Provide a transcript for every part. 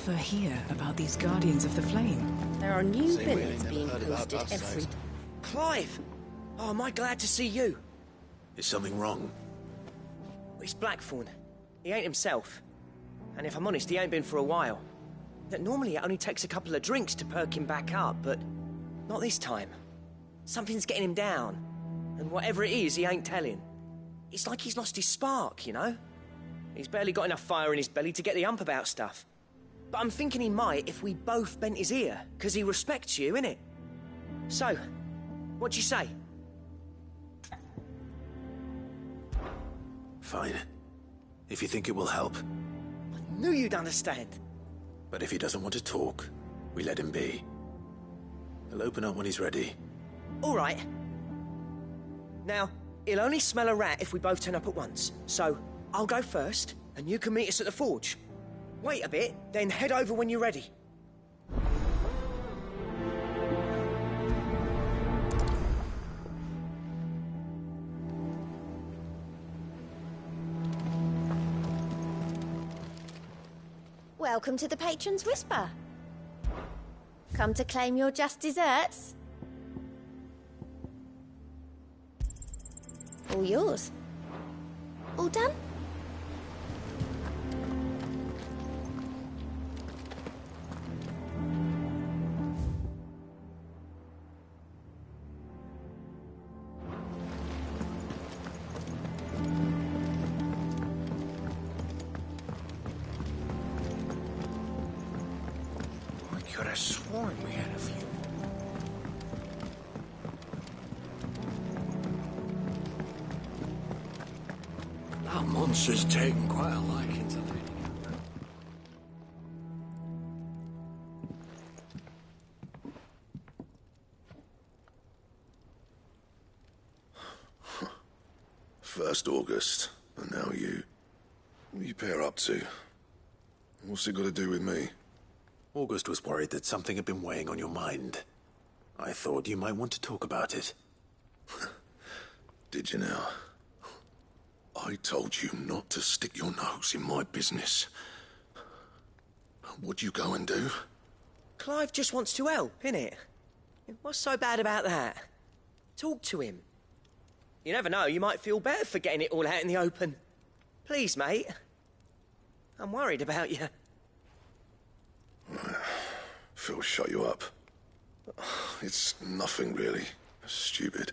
ever hear about these Guardians of the Flame? There are new Same way villains they never being heard about posted us, every... so- Clive! Oh, am I glad to see you? Is something wrong? It's Blackthorn. He ain't himself. And if I'm honest, he ain't been for a while. Normally it only takes a couple of drinks to perk him back up, but not this time. Something's getting him down. And whatever it is, he ain't telling. It's like he's lost his spark, you know? He's barely got enough fire in his belly to get the ump about stuff. But I'm thinking he might if we both bent his ear, because he respects you, innit? So, what do you say? Fine. If you think it will help. I knew you'd understand. But if he doesn't want to talk, we let him be. He'll open up when he's ready. All right. Now, he'll only smell a rat if we both turn up at once. So, I'll go first, and you can meet us at the forge. Wait a bit, then head over when you're ready. Welcome to the Patron's Whisper. Come to claim your just desserts? All yours. All done? I could have sworn we had a few. That monster's taken quite a liking to Lady. First August, and now you. What are you pair up to? What's it got to do with me? August was worried that something had been weighing on your mind. I thought you might want to talk about it. Did you now? I told you not to stick your nose in my business. What'd you go and do? Clive just wants to help, innit? What's so bad about that? Talk to him. You never know, you might feel better for getting it all out in the open. Please, mate. I'm worried about you. Phil shut you up. It's nothing really. Stupid.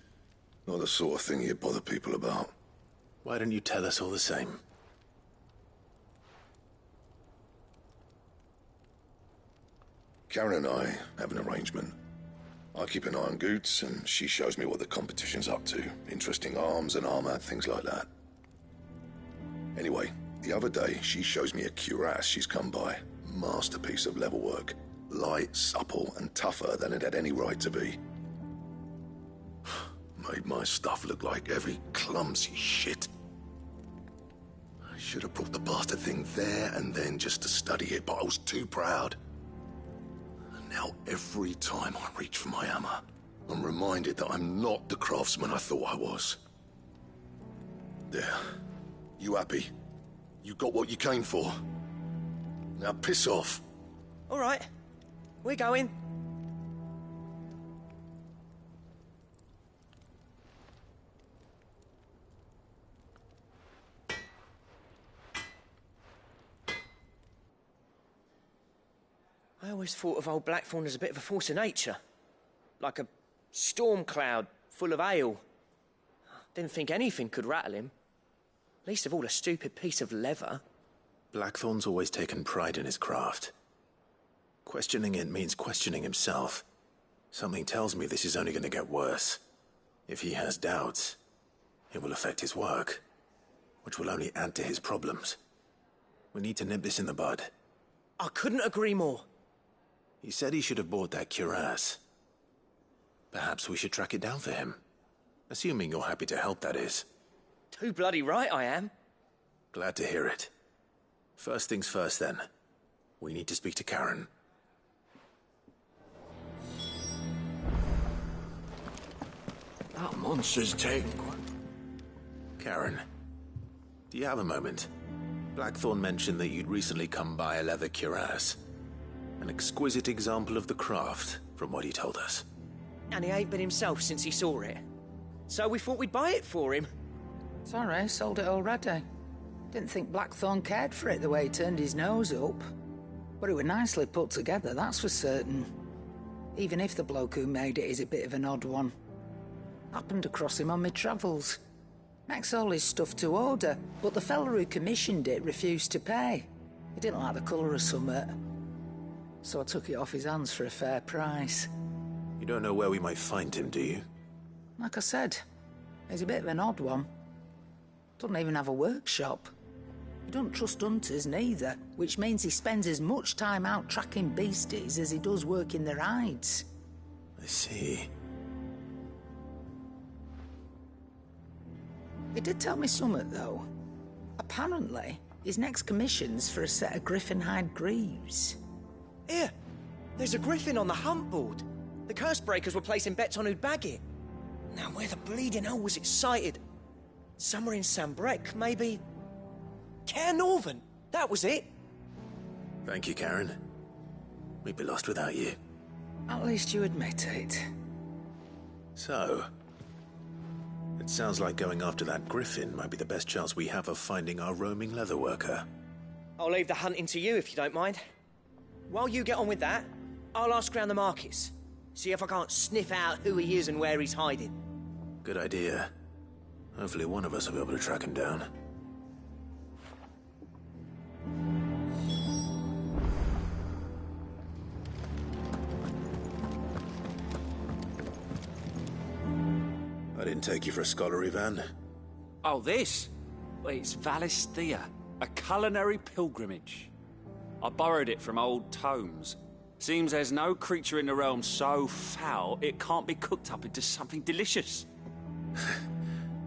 Not the sort of thing you bother people about. Why don't you tell us all the same? Karen and I have an arrangement. I keep an eye on Goots, and she shows me what the competition's up to. Interesting arms and armor, things like that. Anyway, the other day, she shows me a cuirass she's come by. Masterpiece of level work. Light, supple, and tougher than it had any right to be. Made my stuff look like every clumsy shit. I should have brought the bastard thing there and then just to study it, but I was too proud. And now every time I reach for my hammer, I'm reminded that I'm not the craftsman I thought I was. There. You happy? You got what you came for. Now piss off. All right, we're going. I always thought of old Blackthorn as a bit of a force of nature. Like a storm cloud full of ale. Didn't think anything could rattle him. Least of all a stupid piece of leather. Blackthorn's always taken pride in his craft. Questioning it means questioning himself. Something tells me this is only going to get worse. If he has doubts, it will affect his work, which will only add to his problems. We need to nip this in the bud. I couldn't agree more. He said he should have bought that cuirass. Perhaps we should track it down for him. Assuming you're happy to help, that is. Too bloody right I am. Glad to hear it. First things first, then. We need to speak to Karen. That monster's taken quite... Karen, do you have a moment? Blackthorn mentioned that you'd recently come by a leather cuirass. An exquisite example of the craft, from what he told us. And he ain't been himself since he saw it. So we thought we'd buy it for him. Sorry, sold it already. Didn't think Blackthorn cared for it the way he turned his nose up. But it were nicely put together, that's for certain. Even if the bloke who made it is a bit of an odd one. Happened across him on my travels. Makes all his stuff to order, but the fella who commissioned it refused to pay. He didn't like the colour of summit. So I took it off his hands for a fair price. You don't know where we might find him, do you? Like I said, he's a bit of an odd one. Doesn't even have a workshop. He doesn't trust hunters neither, which means he spends as much time out tracking beasties as he does working their hides. I see. He did tell me something, though. Apparently, his next commission's for a set of griffin hide greaves. Here, there's a griffin on the hunt board. The curse breakers were placing bets on who'd bag it. Now, where the bleeding hell was it sighted? Somewhere in Sambrec, maybe? Care Northern, that was it. Thank you, Karen. We'd be lost without you. At least you admit it. So, it sounds like going after that griffin might be the best chance we have of finding our roaming leatherworker. I'll leave the hunting to you if you don't mind. While you get on with that, I'll ask around the markets. See if I can't sniff out who he is and where he's hiding. Good idea. Hopefully one of us will be able to track him down. I didn't take you for a scholarly van. Oh, this? Well, it's Valisthea, a culinary pilgrimage. I borrowed it from old tomes. Seems there's no creature in the realm so foul it can't be cooked up into something delicious.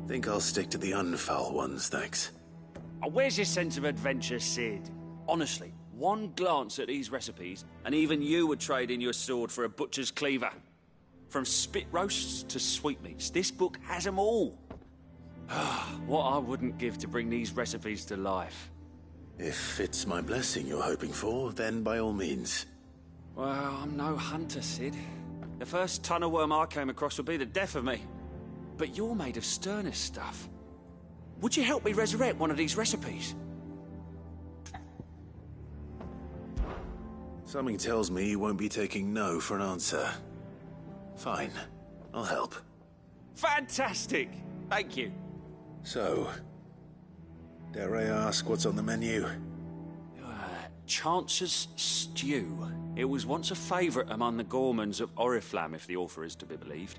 Think I'll stick to the unfoul ones, thanks. Oh, where's your sense of adventure, Sid? Honestly, one glance at these recipes, and even you would trade in your sword for a butcher's cleaver. From spit roasts to sweetmeats, this book has them all. What I wouldn't give to bring these recipes to life. If it's my blessing you're hoping for, then by all means. Well, I'm no hunter, Sid. The first ton of worm I came across would be the death of me. But you're made of sterner stuff. Would you help me resurrect one of these recipes? Something tells me you won't be taking no for an answer. Fine, I'll help. Fantastic! Thank you. So, dare I ask what's on the menu? Chance's Stew. It was once a favourite among the gourmands of Oriflamme, if the author is to be believed.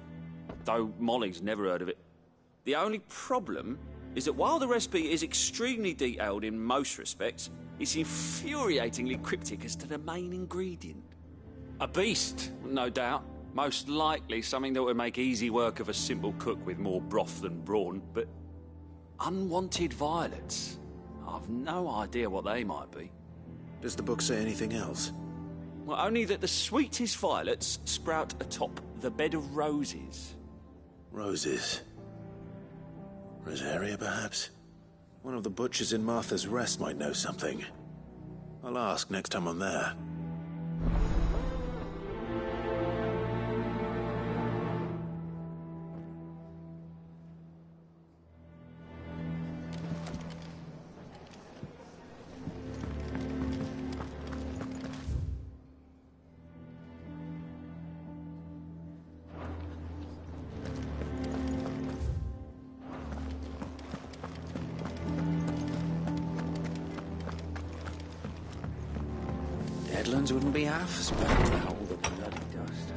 Though Molly's never heard of it. The only problem is that while the recipe is extremely detailed in most respects, it's infuriatingly cryptic as to the main ingredient. A beast, no doubt. Most likely something that would make easy work of a simple cook with more broth than brawn, but unwanted violets. I've no idea what they might be. Does the book say anything else? Well, only that the sweetest violets sprout atop the bed of roses. Roses. Rosaria, perhaps? One of the butchers in Martha's Rest might know something. I'll ask next time I'm there. Deadlands wouldn't be half as bad without all the bloody dust.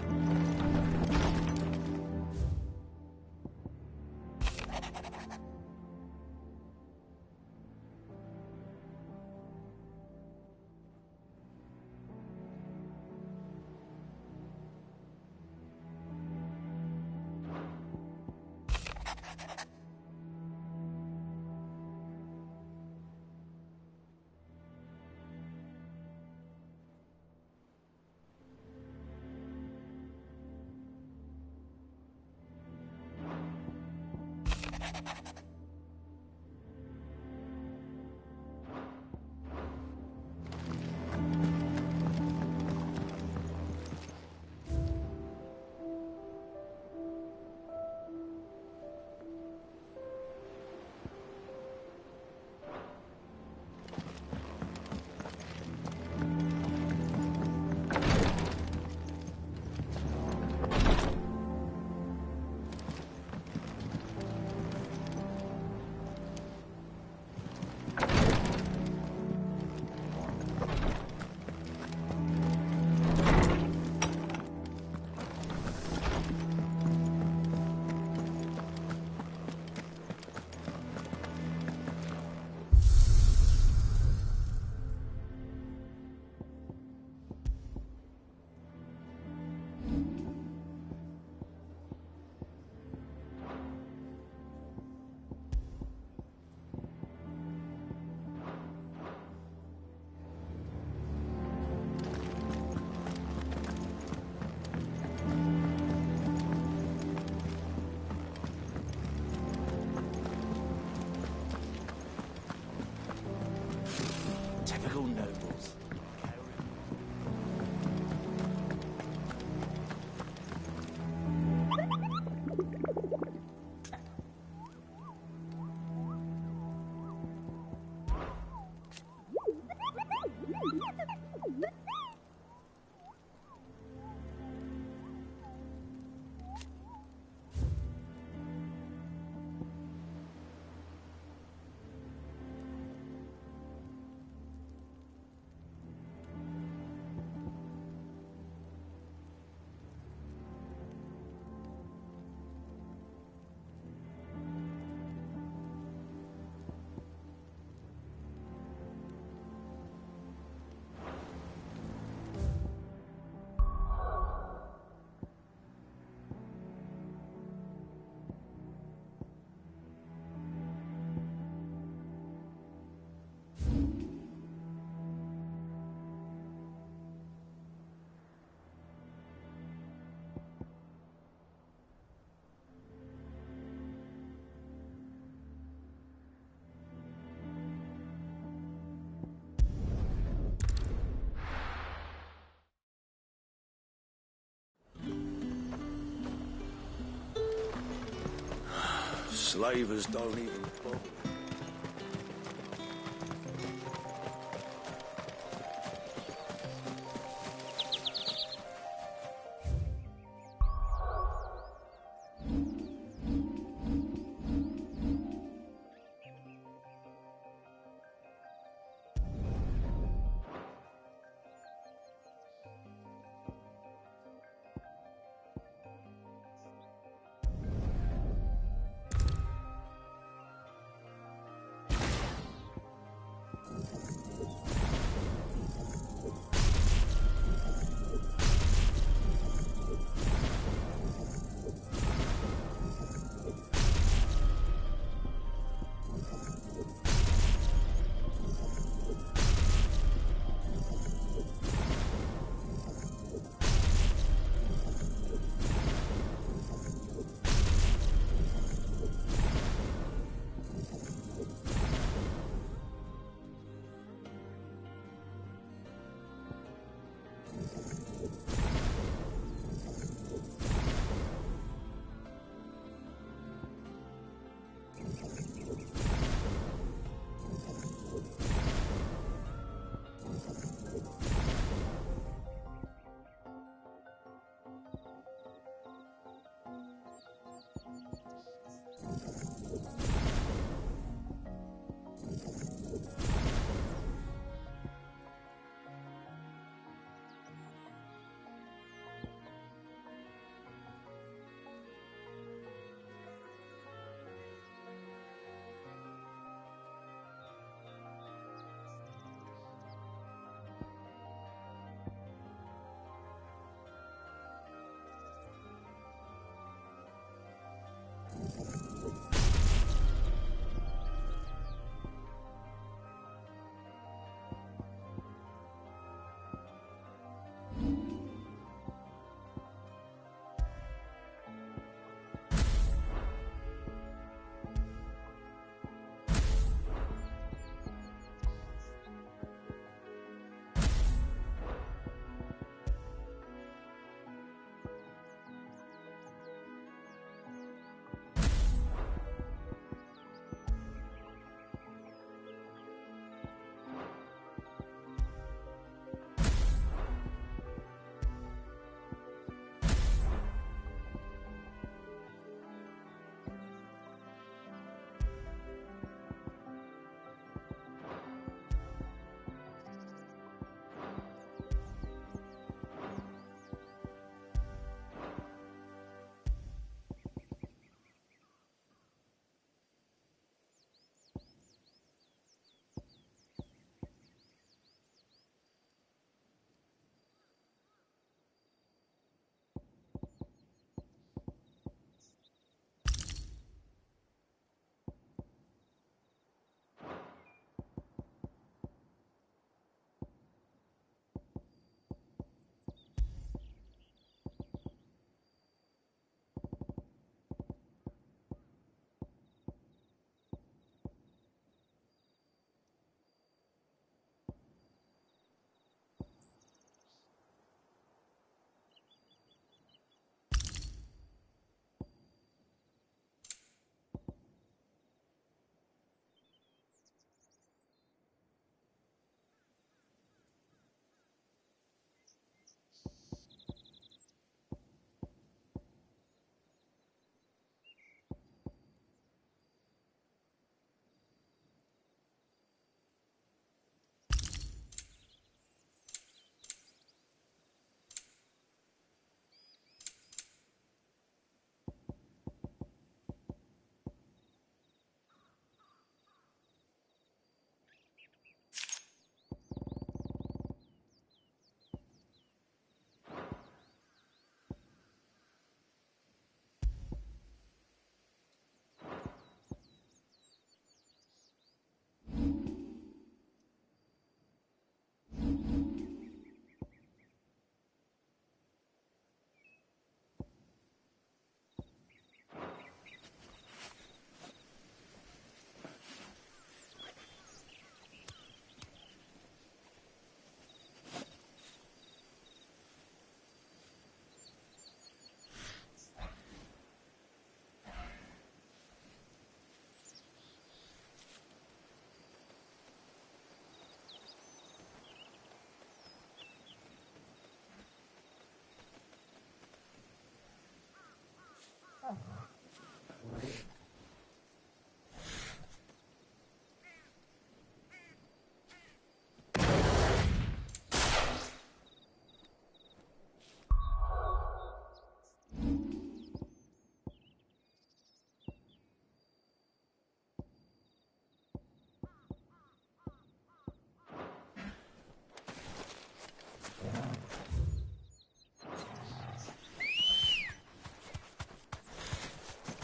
Slavers don't even bother.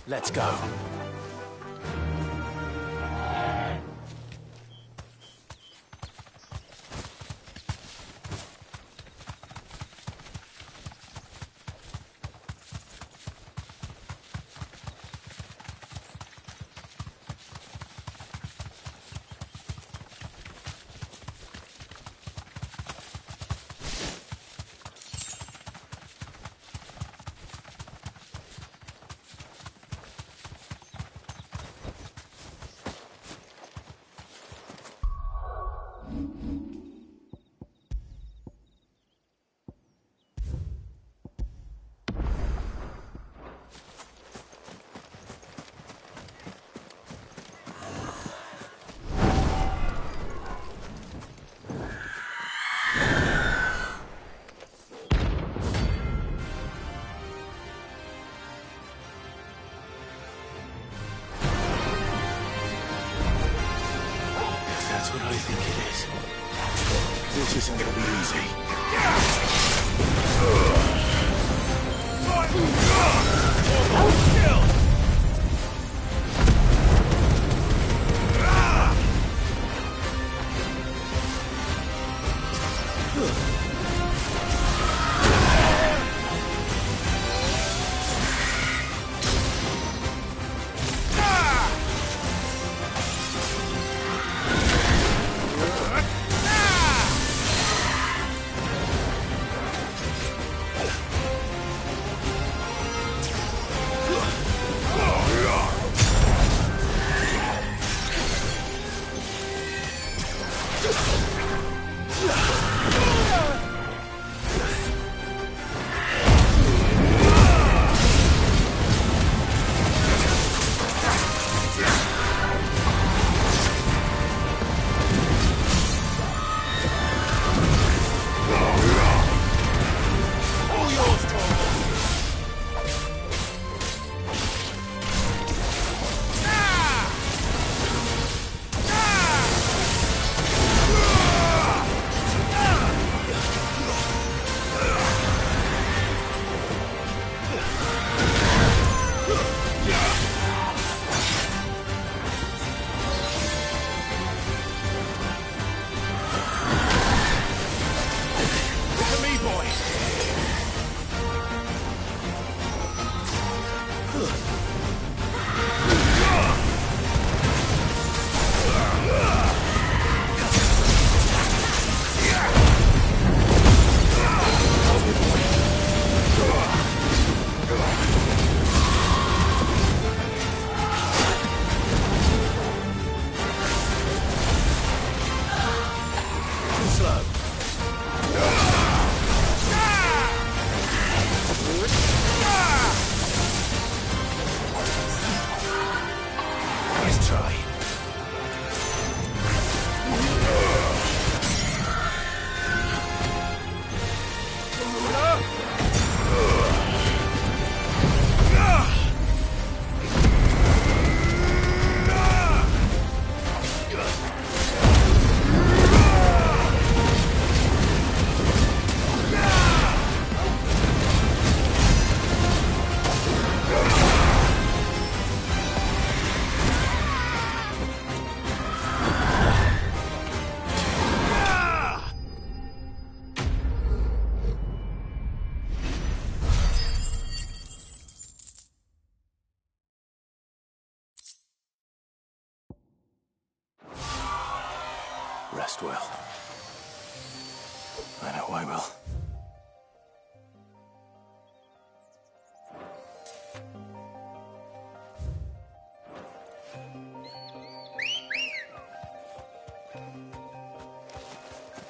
Let's go. That's what I think it is. This isn't gonna be easy. Rest well. I know I will.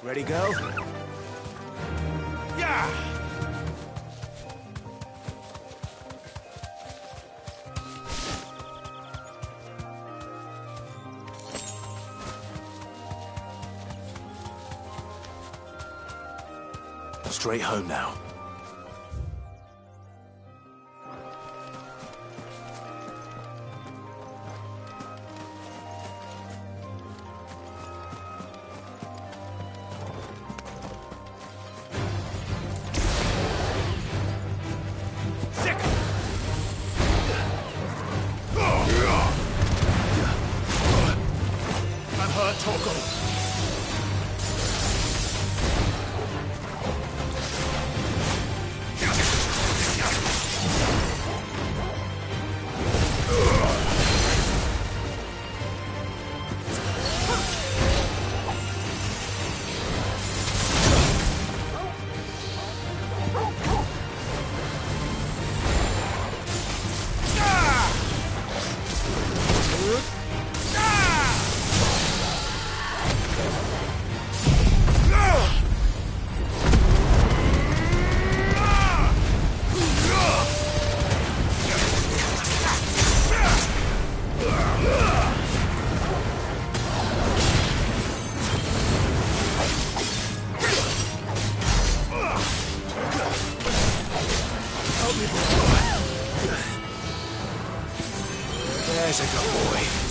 Ready, go? Yeah! Straight home now. There's a good boy.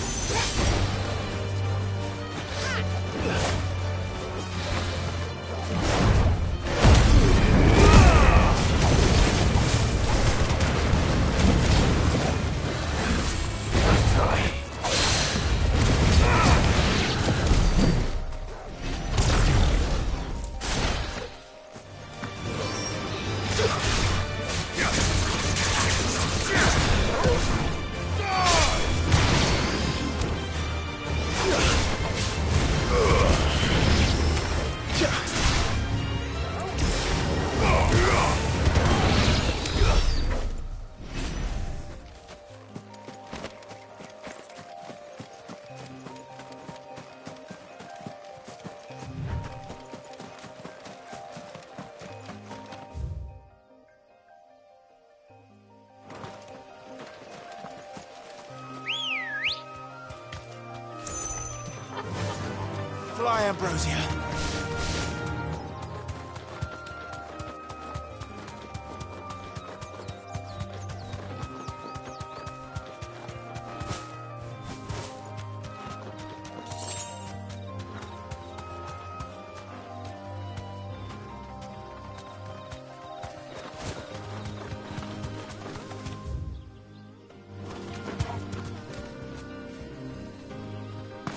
Fly, Ambrosia.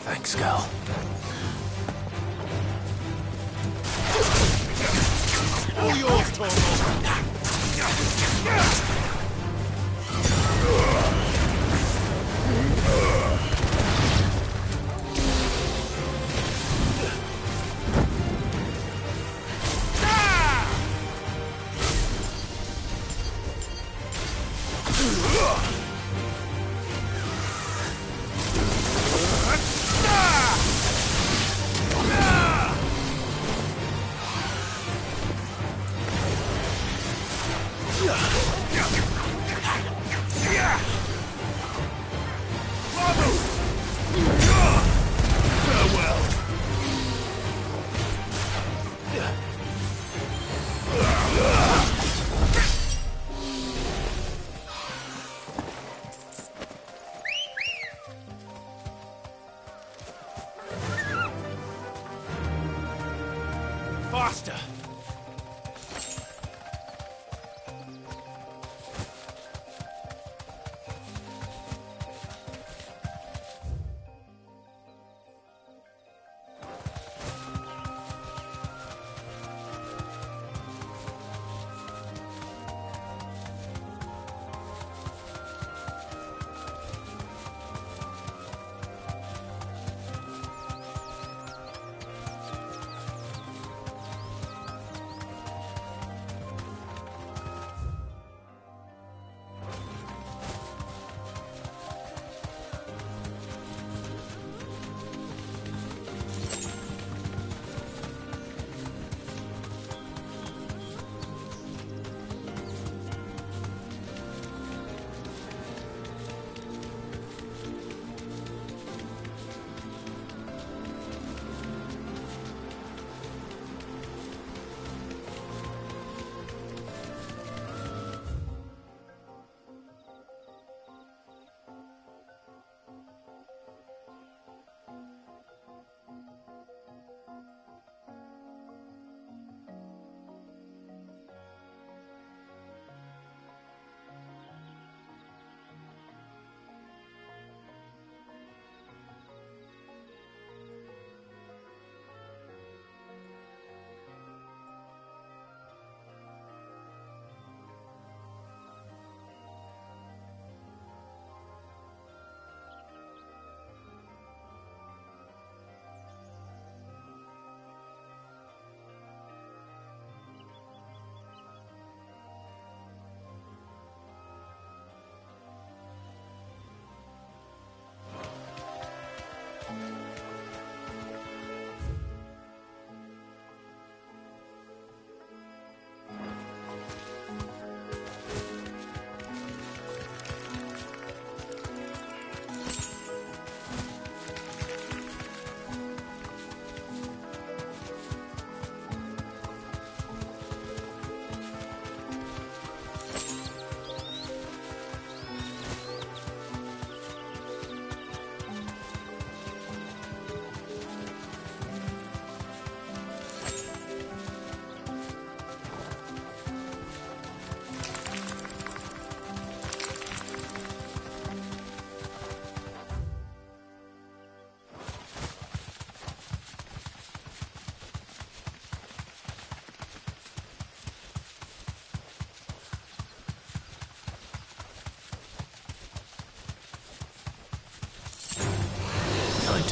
Thanks, girl. All yours, Torvald. Yeah.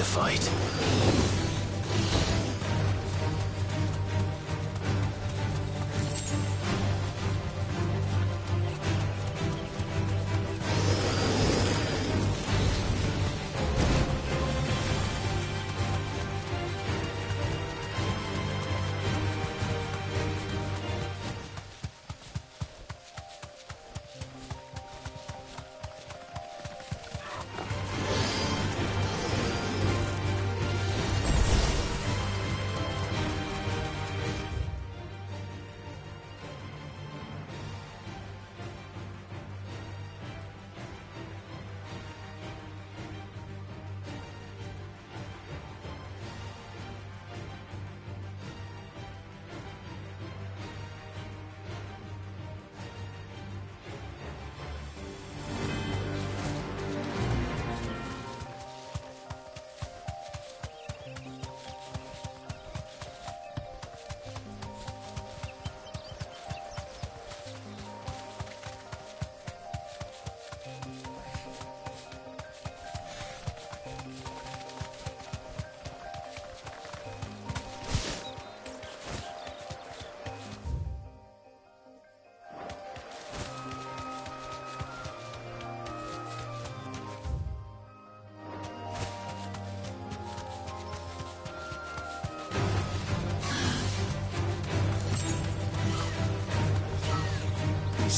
to fight.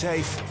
Safe.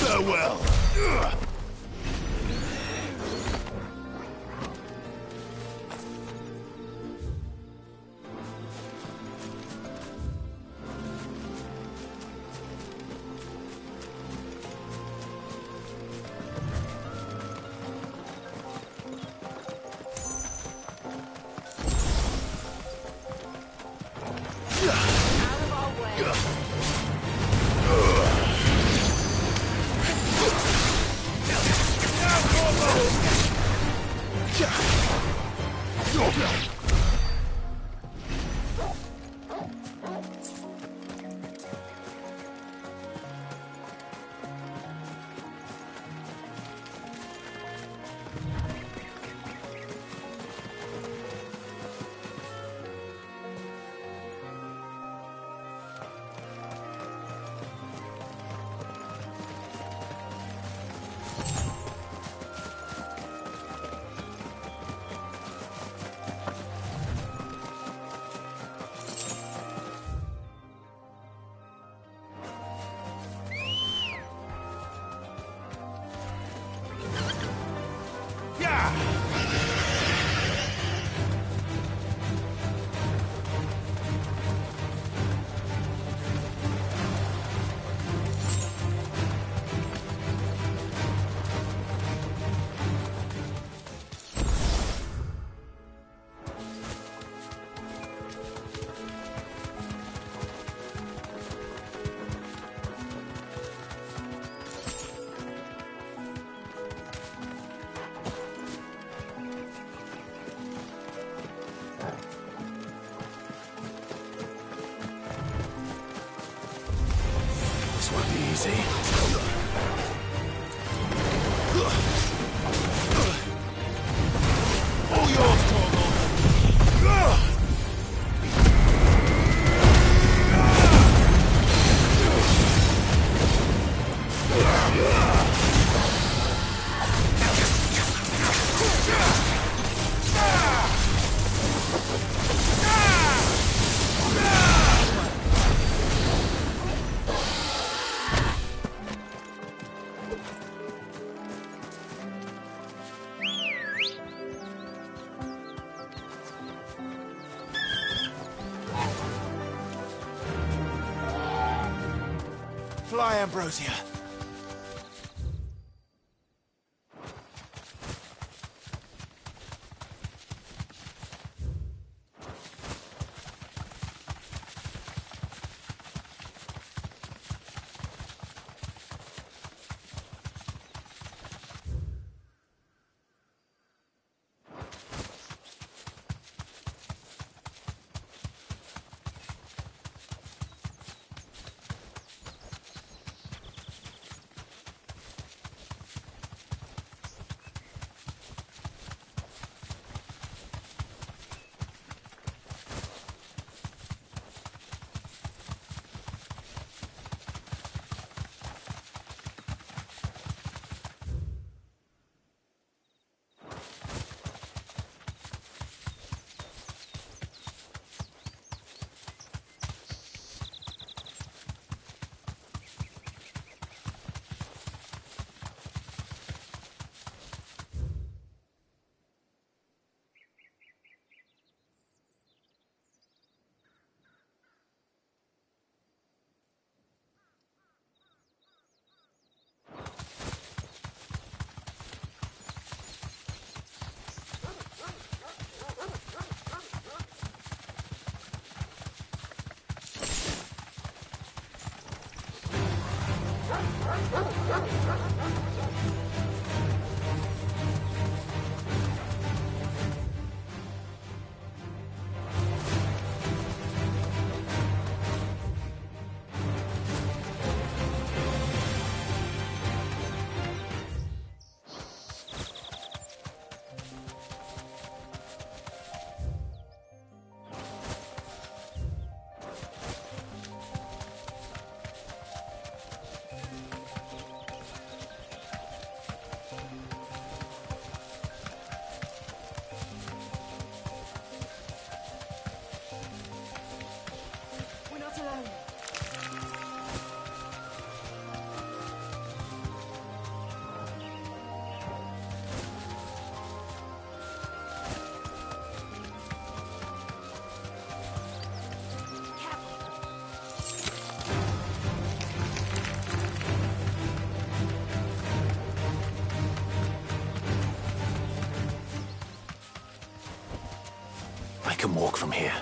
Farewell. Easy. All yours, Torgo. fly, Ambrosia. I can walk from here.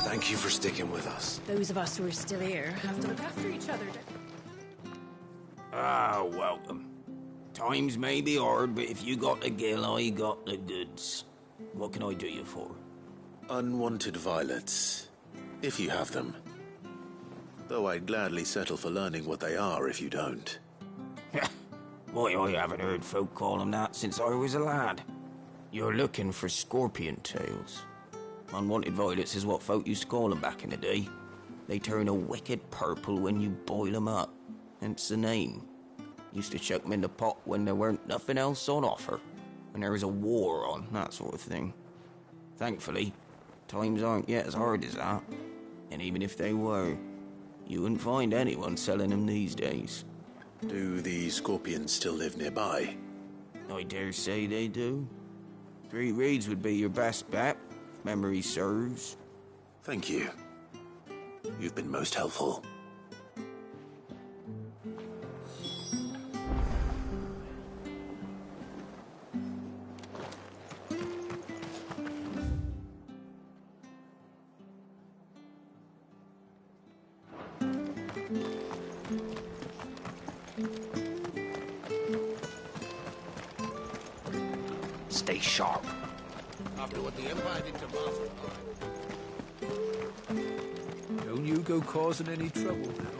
Thank you for sticking with us. Those of us who are still here have to look after each other. Ah, welcome. Times may be hard, but if you got the gill, I got the goods. What can I do you for? Unwanted violets, if you have them. Though I'd gladly settle for learning what they are if you don't. Why, I haven't heard folk call them that since I was a lad. You're looking for scorpion tails. Unwanted violets is what folk used to call them back in the day. They turn a wicked purple when you boil them up, hence the name. Used to chuck them in the pot when there weren't nothing else on offer, when there was a war on, that sort of thing. Thankfully, times aren't yet as hard as that. And even if they were, you wouldn't find anyone selling them these days. Do the scorpions still live nearby? I dare say they do. 3 Reeds would be your best bet, if memory serves. Thank you. You've been most helpful. Stay sharp. After what the Empire did to Master. Don't you go causing any trouble now.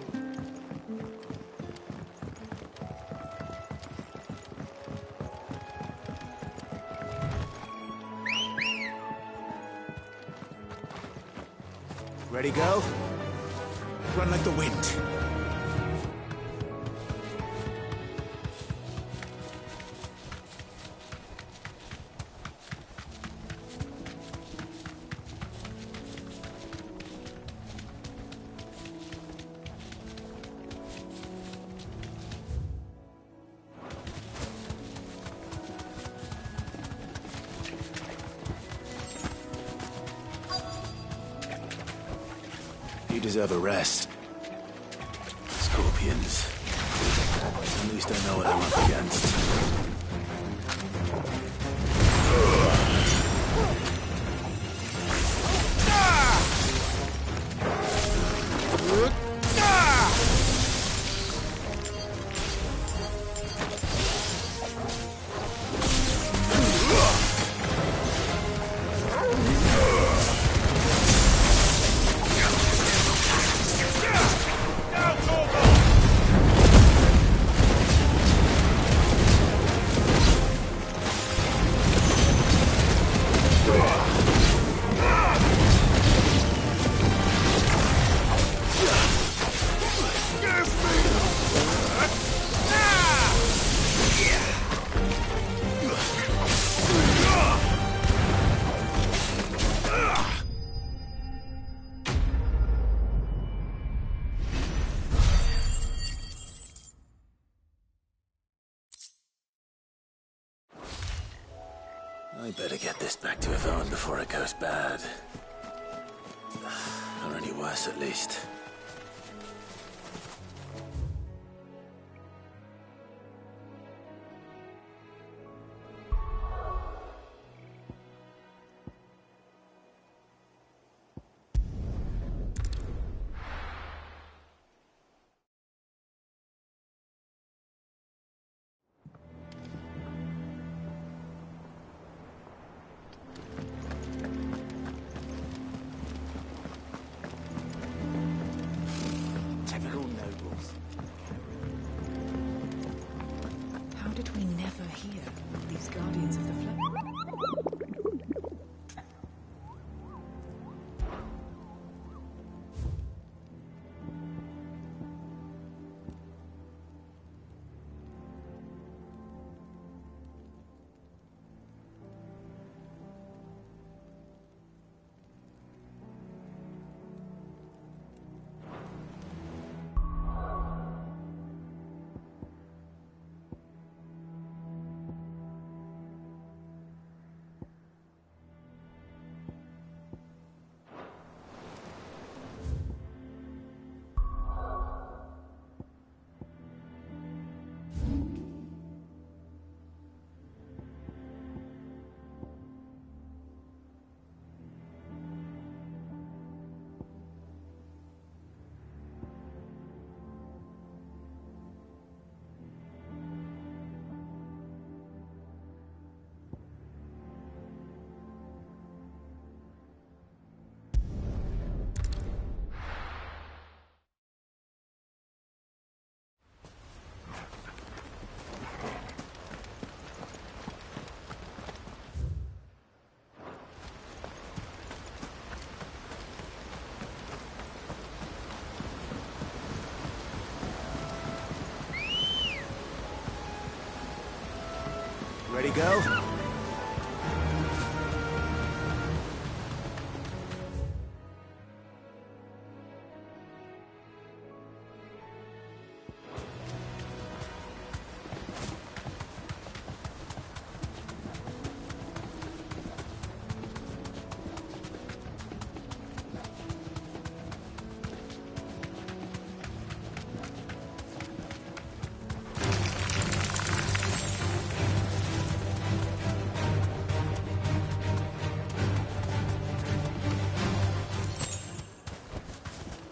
Ready, go? Run like the wind. You deserve a rest. Scorpions. At least I know what I'm up against. I better get this back to Yvonne before it goes bad. Or any worse, at least. How did we never hear of these Guardians of the Flame? Ready, go?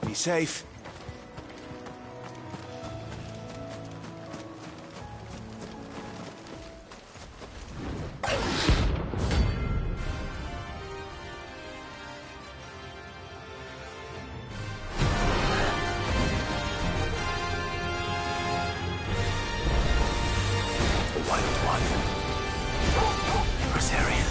Be safe. The Wild One. Cacerias.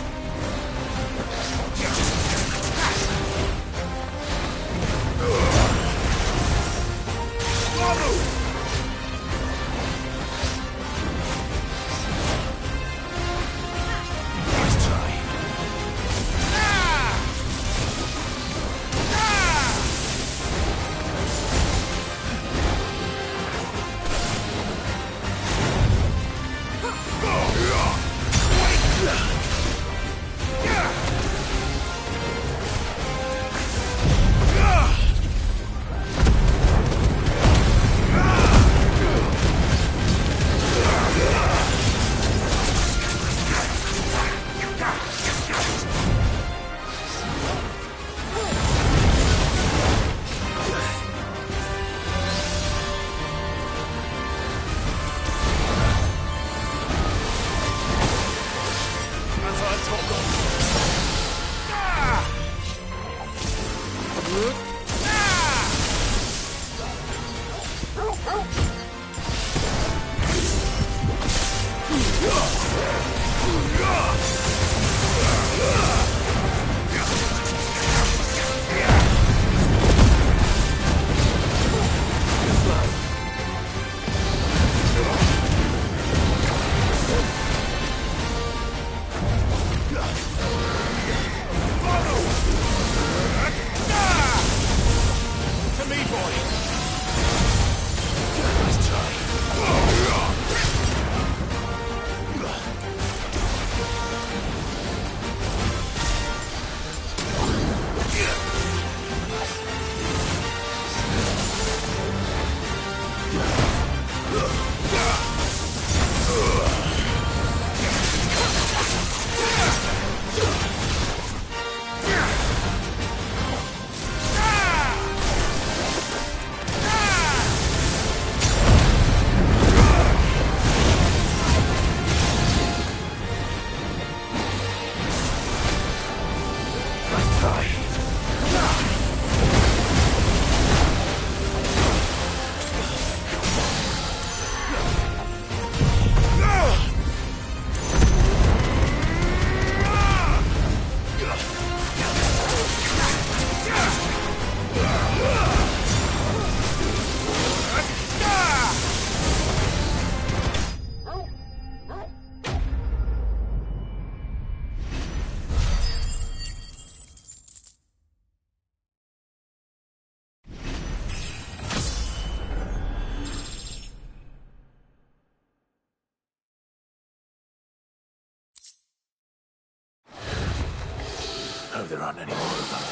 Hope there aren't any more of them.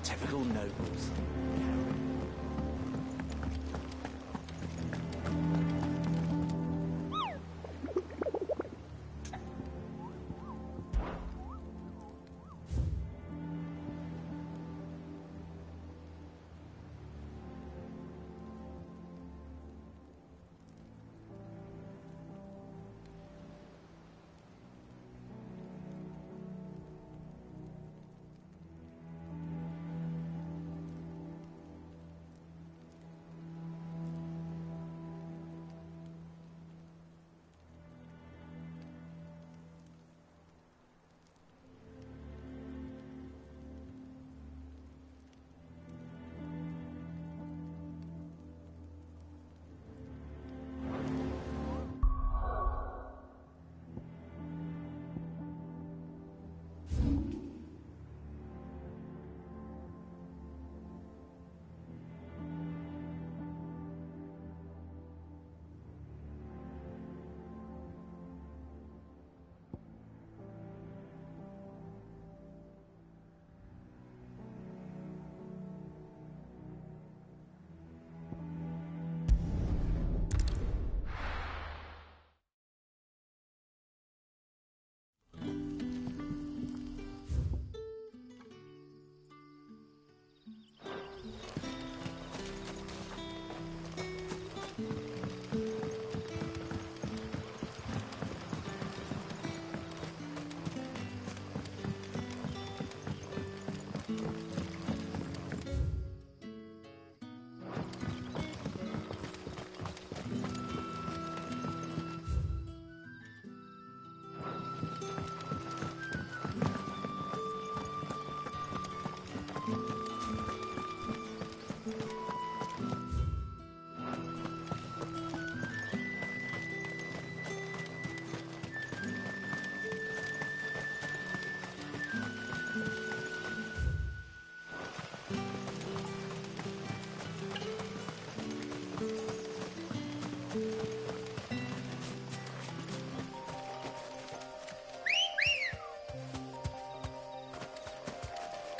Typical nobles.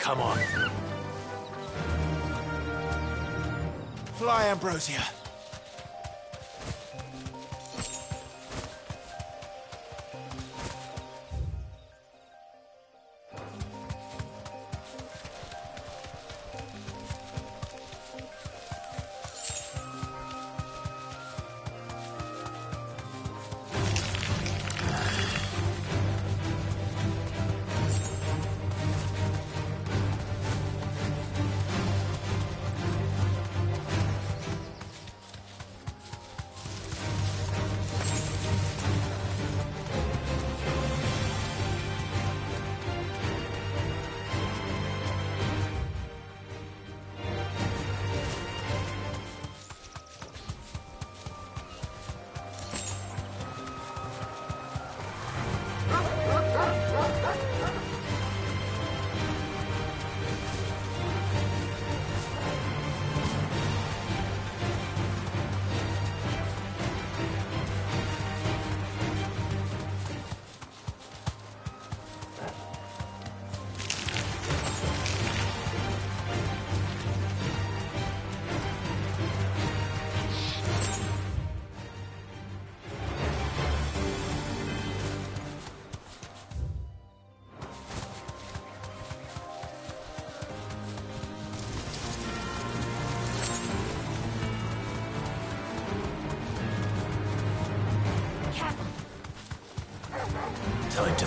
Come on. Fly, Ambrosia.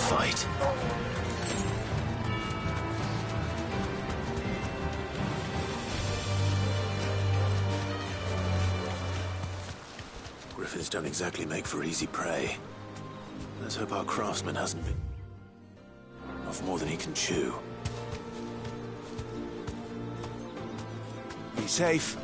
fight. Griffins don't exactly make for easy prey. Let's hope our craftsman hasn't been off more than he can chew. Be safe.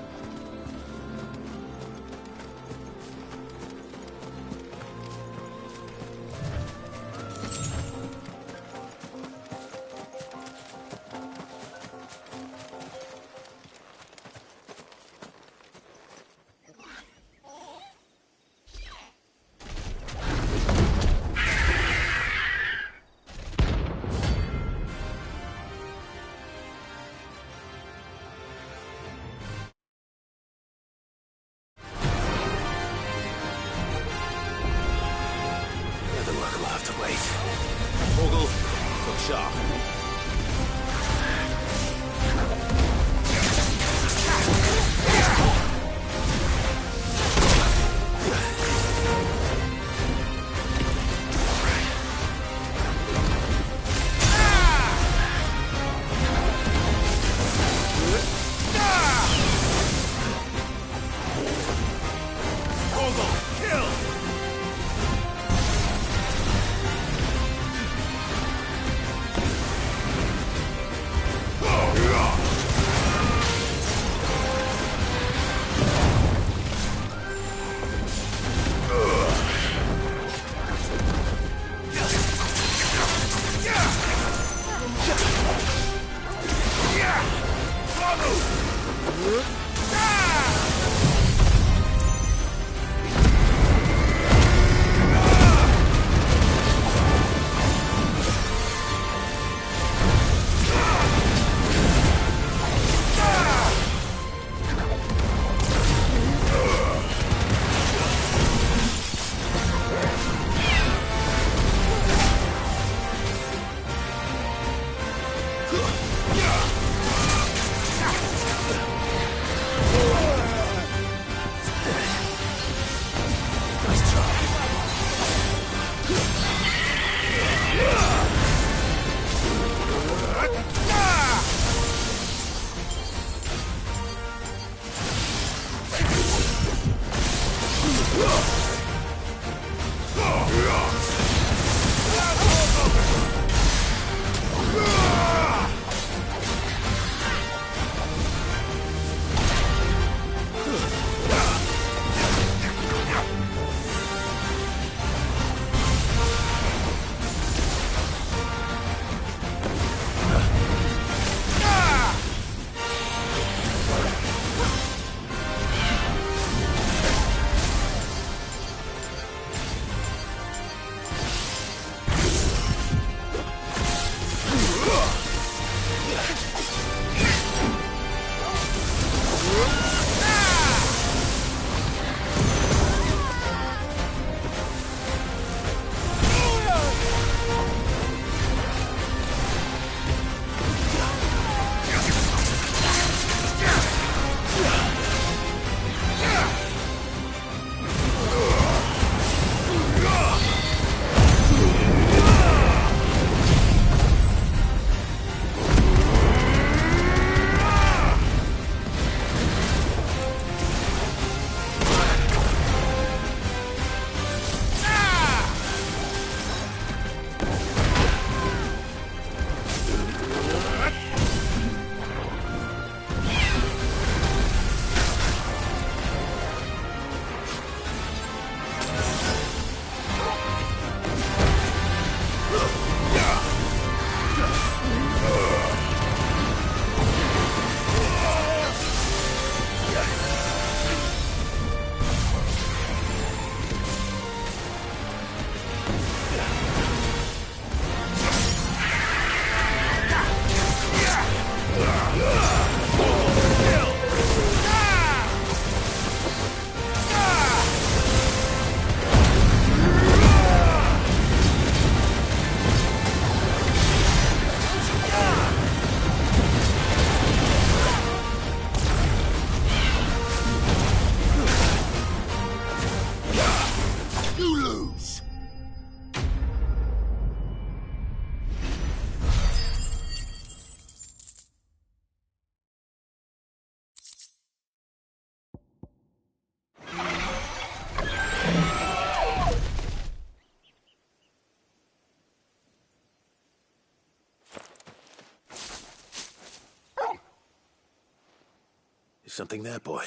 Is something there, boy?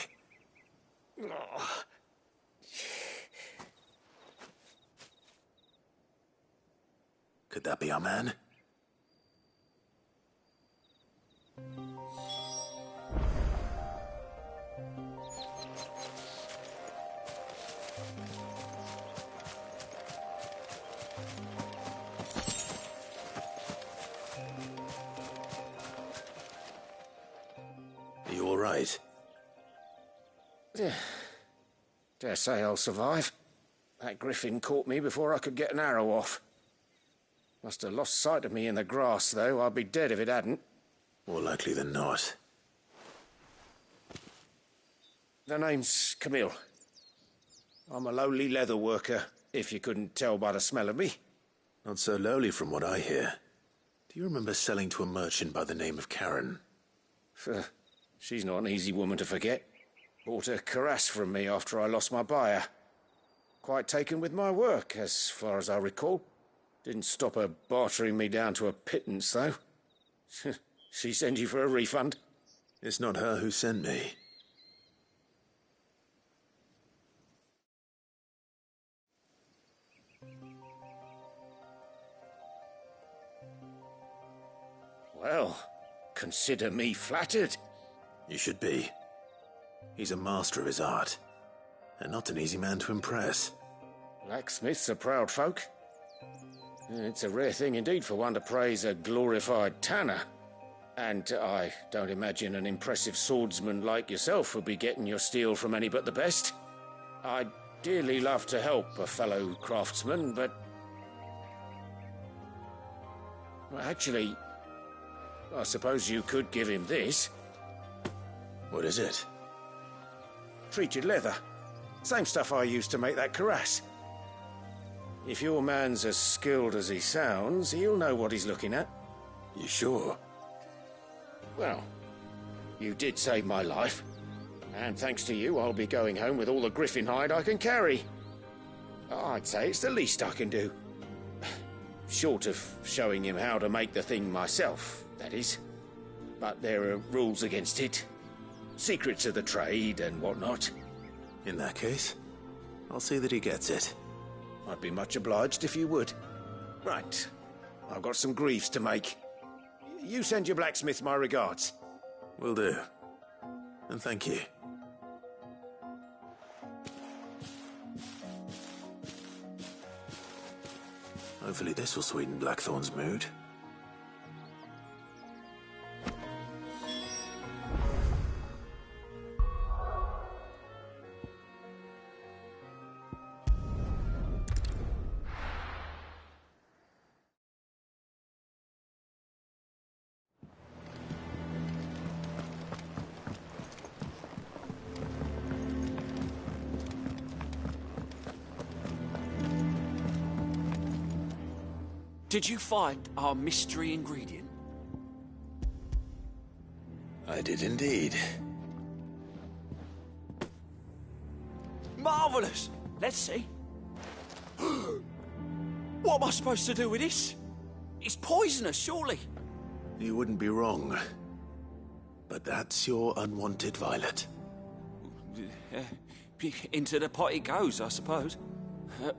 Could that be our man? Are you all right? Dare say I'll survive. That griffin caught me before I could get an arrow off. Must have lost sight of me in the grass, though. I'd be dead if it hadn't. More likely than not. The name's Camille. I'm a lowly leather worker, if you couldn't tell by the smell of me. Not so lowly from what I hear. Do you remember selling to a merchant by the name of Karen? She's not an easy woman to forget. Bought a cuirass from me after I lost my buyer. Quite taken with my work, as far as I recall. Didn't stop her bartering me down to a pittance, though. She sent you for a refund? It's not her who sent me. Well, consider me flattered. You should be. He's a master of his art, and not an easy man to impress. Blacksmiths are proud folk. It's a rare thing indeed for one to praise a glorified tanner. And I don't imagine an impressive swordsman like yourself would be getting your steel from any but the best. I'd dearly love to help a fellow craftsman, but... Well, actually, I suppose you could give him this. What is it? Treated leather. Same stuff I used to make that cuirass. If your man's as skilled as he sounds, he'll know what he's looking at. You sure? Well, you did save my life. And thanks to you, I'll be going home with all the griffin hide I can carry. I'd say it's the least I can do. Short of showing him how to make the thing myself, that is. But there are rules against it. Secrets of the trade and whatnot. In that case, I'll see that he gets it. I'd be much obliged if you would. Right. I've got some greaves to make. You send your blacksmith my regards. Will do. And thank you. Hopefully this will sweeten Blackthorn's mood. Did you find our mystery ingredient? I did indeed. Marvellous! Let's see. What am I supposed to do with this? It's poisonous, surely. You wouldn't be wrong. But that's your unwanted violet. Into the pot it goes, I suppose.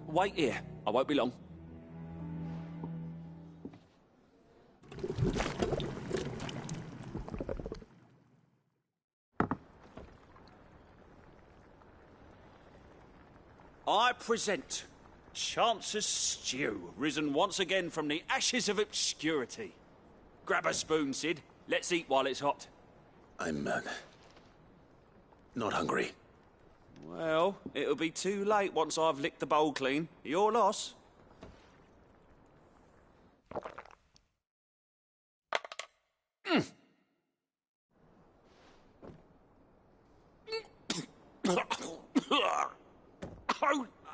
Wait here. I won't be long. I present Chance's stew, risen once again from the ashes of obscurity. Grab a spoon, Sid. Let's eat while it's hot. I'm, not hungry. Well, it'll be too late once I've licked the bowl clean. Your loss.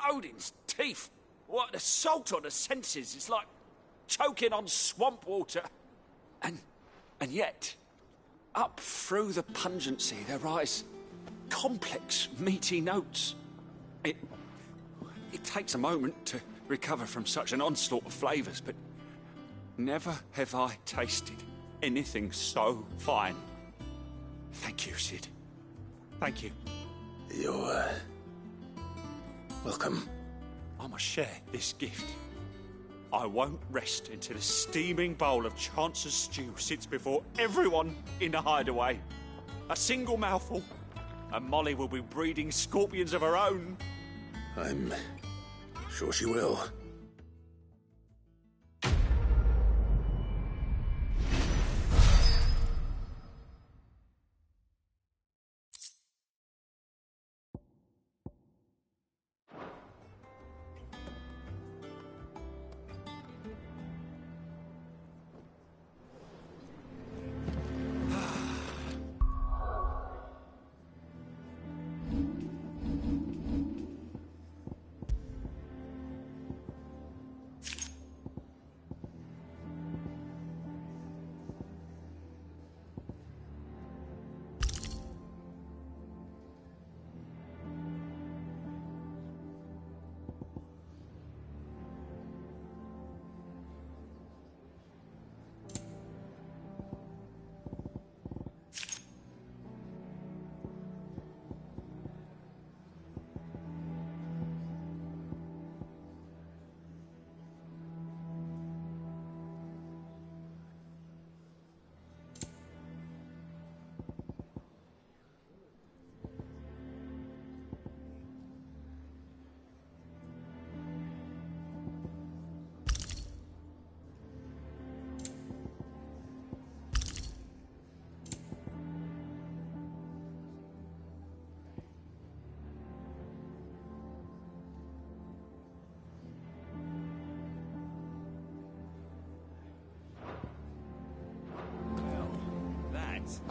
Odin's teeth. What an assault on the senses. It's like choking on swamp water. And yet, up through the pungency, there rise complex, meaty notes. It takes a moment to recover from such an onslaught of flavours, but never have I tasted anything so fine. Thank you, Sid. Thank you. You're, welcome. I must share this gift. I won't rest until a steaming bowl of Chance's stew sits before everyone in the hideaway. A single mouthful, and Molly will be breeding scorpions of her own. I'm sure she will.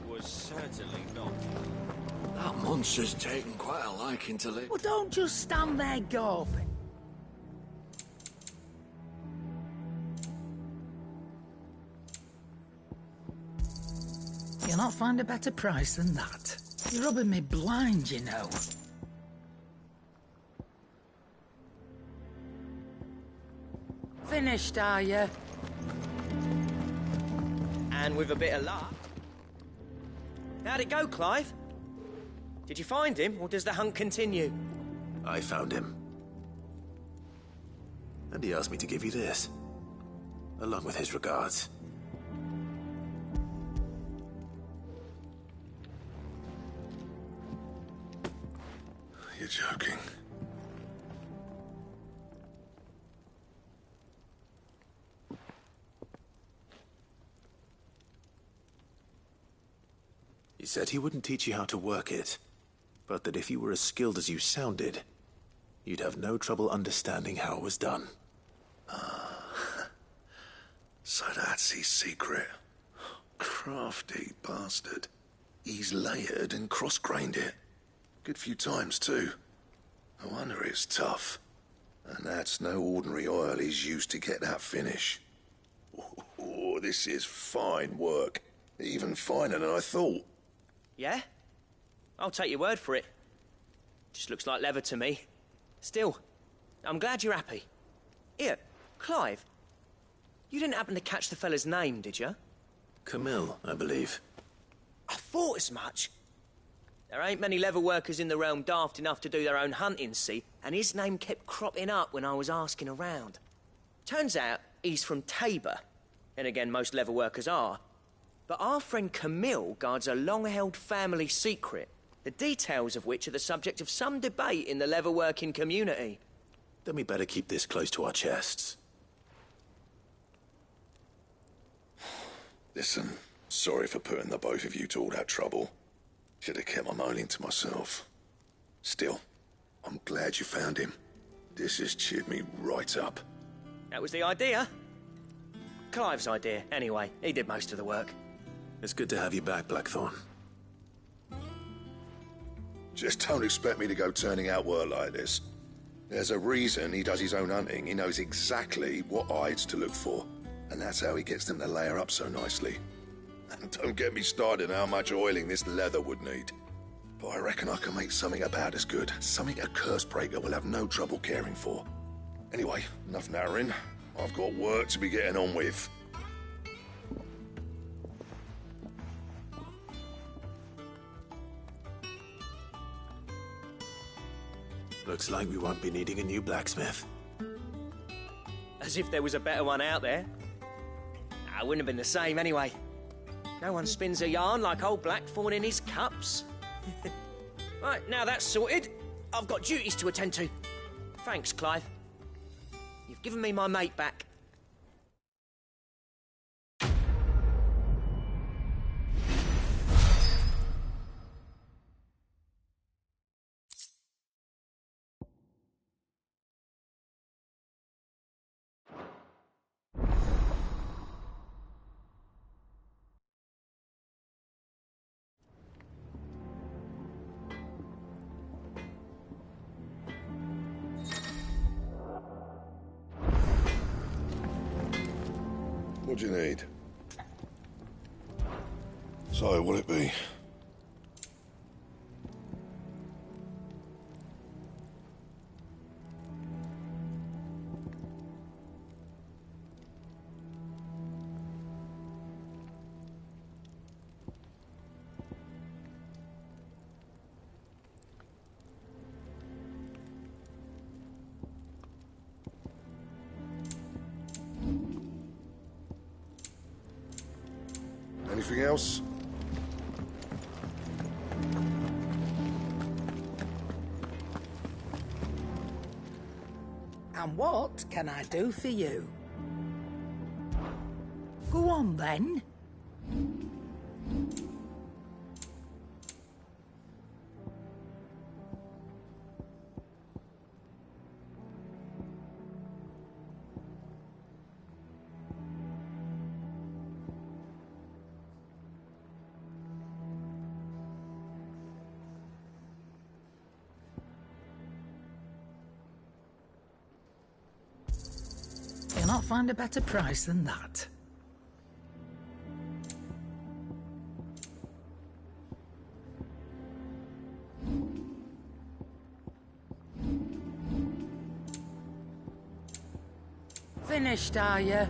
Was certainly not. That monster's taken quite a liking to lick. Well, don't just stand there gawping. You'll not find a better price than that. You're rubbing me blind, you know. Finished, are you? And with a bit of luck. How'd it go, Clive? Did you find him, or does the hunt continue? I found him. And he asked me to give you this, along with his regards. You're joking. He said he wouldn't teach you how to work it, but that if you were as skilled as you sounded, you'd have no trouble understanding how it was done. So that's his secret. Crafty bastard. He's layered and cross-grained it. Good few times, too. No wonder it's tough. And that's no ordinary oil he's used to get that finish. Oh, this is fine work. Even finer than I thought. Yeah? I'll take your word for it. Just looks like leather to me. Still, I'm glad you're happy. Here, Clive, you didn't happen to catch the fella's name, did you? Camille, I believe. I thought as much. There ain't many leather workers in the realm daft enough to do their own hunting, see, and his name kept cropping up when I was asking around. Turns out he's from Tabor, and again, most leather workers are. But our friend Camille guards a long-held family secret, the details of which are the subject of some debate in the leather-working community. Then we better keep this close to our chests. Listen, sorry for putting the both of you to all that trouble. Should have kept my moaning to myself. Still, I'm glad you found him. This has cheered me right up. That was the idea. Clive's idea, anyway. He did most of the work. It's good to have you back, Blackthorn. Just don't expect me to go turning out work like this. There's a reason he does his own hunting. He knows exactly what hides to look for. And that's how he gets them to layer up so nicely. And don't get me started on how much oiling this leather would need. But I reckon I can make something about as good. Something a curse-breaker will have no trouble caring for. Anyway, enough narrowing. I've got work to be getting on with. Looks like we won't be needing a new blacksmith. As if there was a better one out there. Nah, it wouldn't have been the same anyway. No one spins a yarn like old Blackthorn in his cups. Right, now that's sorted, I've got duties to attend to. Thanks, Clive. You've given me my mate back. What do you need? So, what'll it be? Anything else? And what can I do for you? Go on, then. You'll not find a better price than that. Finished, are you?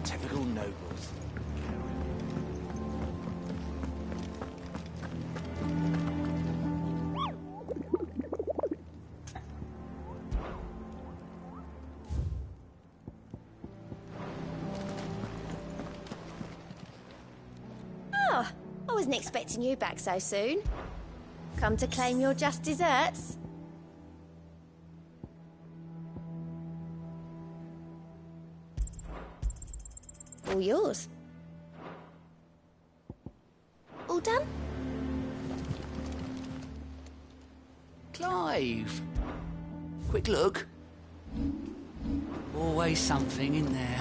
Typical nobles. Oh, I wasn't expecting you back so soon. Come to claim your just desserts? All yours. All done? Clive! Quick look. Always something in there.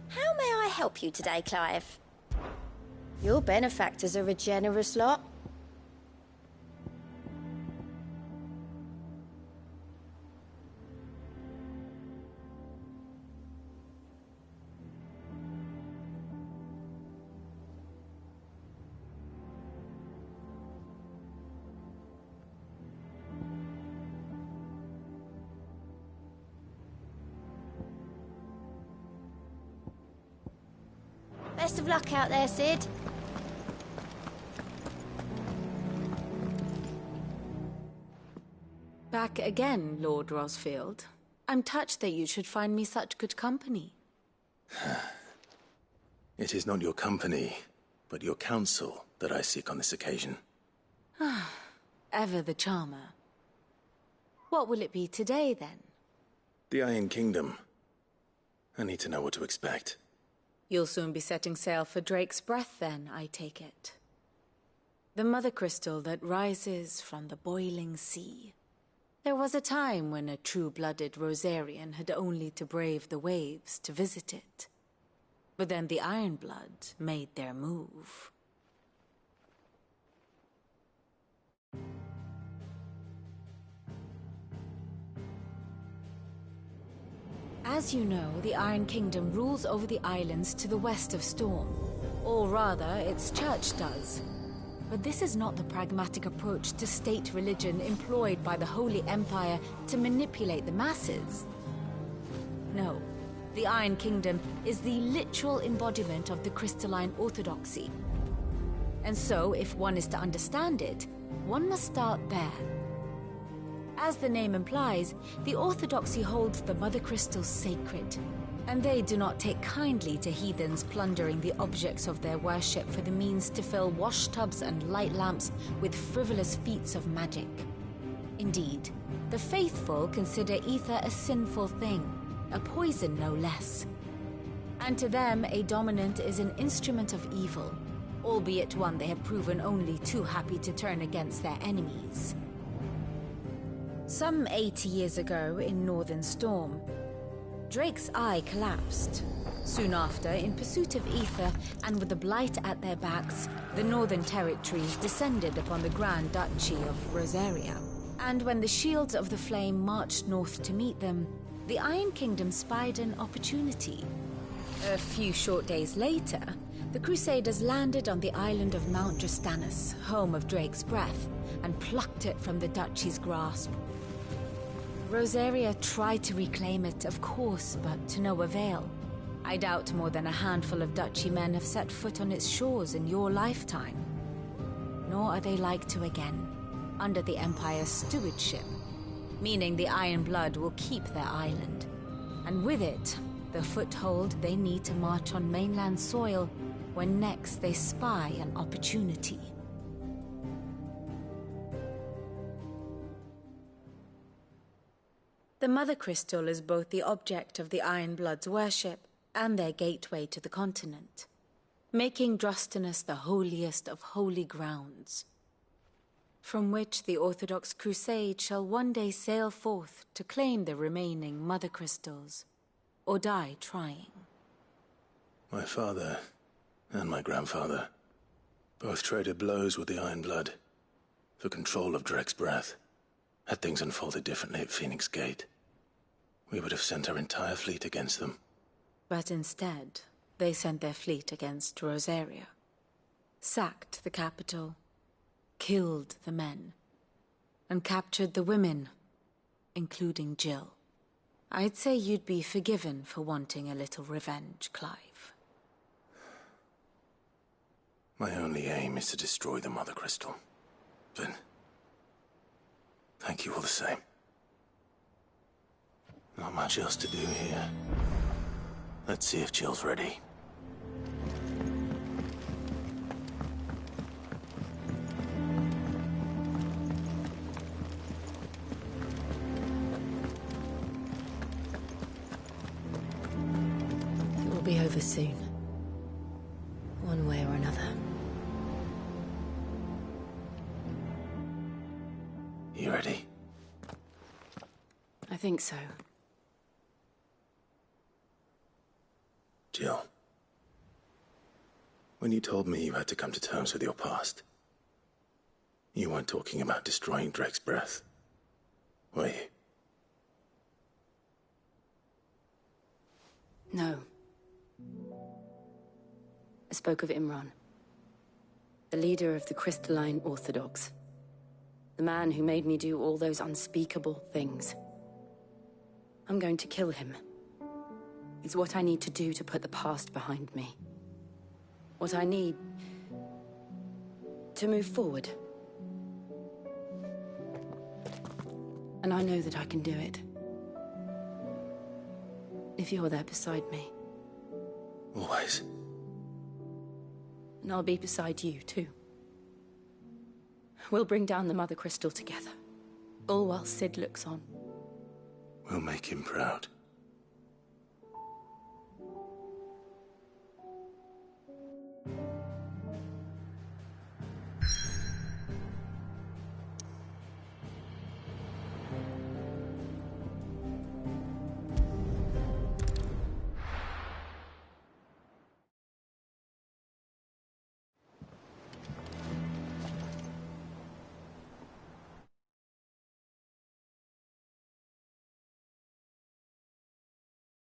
How may I help you today, Clive? Your benefactors are a generous lot. Best of luck out there, Sid. Back again, Lord Rosfield. I'm touched that you should find me such good company. It is not your company, but your counsel that I seek on this occasion. Ever the charmer. What will it be today, then? The Iron Kingdom. I need to know what to expect. You'll soon be setting sail for Drake's Breath, then, I take it. The mother crystal that rises from the boiling sea. There was a time when a true-blooded Rosarian had only to brave the waves to visit it. But then the Ironblood made their move. As you know, the Iron Kingdom rules over the islands to the west of Storm. Or rather, its church does. But this is not the pragmatic approach to state religion employed by the Holy Empire to manipulate the masses. No, the Iron Kingdom is the literal embodiment of the crystalline orthodoxy. And so, if one is to understand it, one must start there. As the name implies, the orthodoxy holds the Mother Crystals sacred, and they do not take kindly to heathens plundering the objects of their worship for the means to fill washtubs and light lamps with frivolous feats of magic. Indeed, the faithful consider ether a sinful thing, a poison no less. And to them, a dominant is an instrument of evil, albeit one they have proven only too happy to turn against their enemies. Some 80 years ago in Northern Storm, Drake's eye collapsed. Soon after, in pursuit of ether and with the blight at their backs, the Northern Territories descended upon the Grand Duchy of Rosaria. And when the Shields of the Flame marched north to meet them, the Iron Kingdom spied an opportunity. A few short days later, the Crusaders landed on the island of Mount Justanus, home of Drake's Breath, and plucked it from the Duchy's grasp. Rosaria tried to reclaim it, of course, but to no avail. I doubt more than a handful of Duchy men have set foot on its shores in your lifetime. Nor are they like to again, under the Empire's stewardship, meaning the Iron Blood will keep their island, and with it, the foothold they need to march on mainland soil when next they spy an opportunity. The Mother Crystal is both the object of the Iron Blood's worship and their gateway to the continent, making Drostanus the holiest of holy grounds, from which the Orthodox Crusade shall one day sail forth to claim the remaining Mother Crystals, or die trying. My father and my grandfather both traded blows with the Iron Blood for control of Drake's Breath. Had things unfolded differently at Phoenix Gate, we would have sent our entire fleet against them. But instead, they sent their fleet against Rosaria, sacked the capital, killed the men, and captured the women, including Jill. I'd say you'd be forgiven for wanting a little revenge, Clive. My only aim is to destroy the Mother Crystal. But thank you all the same. Not much else to do here. Let's see if Jill's ready. It will be over soon. One way or another. You ready? I think so. Jill, when you told me you had to come to terms with your past, you weren't talking about destroying Drake's Breath, were you? No. I spoke of Imran, the leader of the Crystalline Orthodox. The man who made me do all those unspeakable things. I'm going to kill him. It's what I need to do to put the past behind me. What I need to move forward. And I know that I can do it. If you're there beside me. Always. And I'll be beside you, too. We'll bring down the Mother Crystal together. All while Sid looks on. We'll make him proud.